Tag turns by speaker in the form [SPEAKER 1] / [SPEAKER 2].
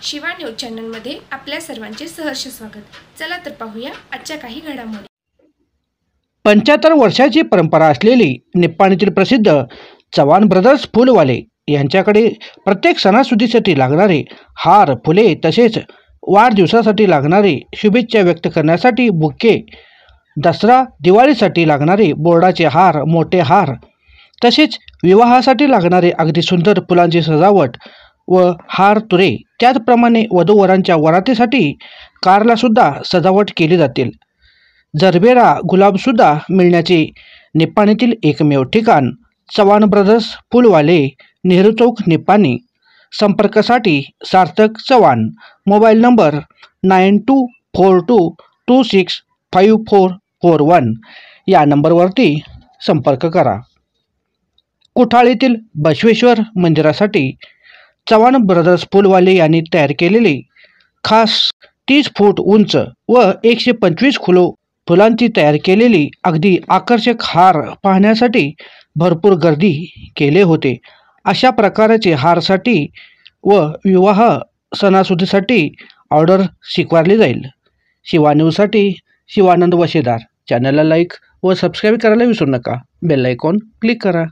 [SPEAKER 1] Shiva news चॅनलमध्ये आपल्या सर्वांचे सहर्ष स्वागत। चला तर पाहूया आजच्या काही घडामोडी।
[SPEAKER 2] 75 वर्षाची परंपरा असलेली निप्पाणीतील प्रसिद्ध चव्हाण ब्रदर्स फुलवाले यांच्याकडे प्रत्येक सणासुदीसाठी लागणारे हार, फुले तसेच वाढदिवसासाठी लागणारे शुभेच्छा व्यक्त करण्यासाठी बुके, दसरा दिवाळीसाठी लागणारे बोर्डाचे हार, मोठे हार तसेच विवाहासाठी लागणारे अगदी सुंदर फुलांची सजावट व हार तुरे, त्याचप्रमाणे वधूवरांच्या वरातीसाठी कारला सुद्धा सजावट केली जातील। जरबेरा गुलाबसुद्धा मिळण्याचे निप्पाणीतील एकमेव ठिकाण चव्हाण ब्रदर्स फुलवाले, नेहरू चौक, निप्पाणी। संपर्कासाठी सार्थक चव्हाण, मोबाईल नंबर 9242265441 या नंबरवरती संपर्क करा। कुठाळीतील बसवेश्वर मंदिरासाठी चव्हाण ब्रदर्स फुलवाले यांनी तयार केलेली खास 30 फूट उंच व 125 किलो फुलांची तयार केलेली अगदी आकर्षक हार पाहण्यासाठी भरपूर गर्दी केले होते। अशा प्रकारचे हारसाठी व विवाह सणासुदीसाठी ऑर्डर स्वीकारली जाईल। शिवा न्यूजसाठी शिवानंद वशेदार। चॅनलला लाईक व सबस्क्राईब करायला विसरू नका। बेल आयकॉन क्लिक करा।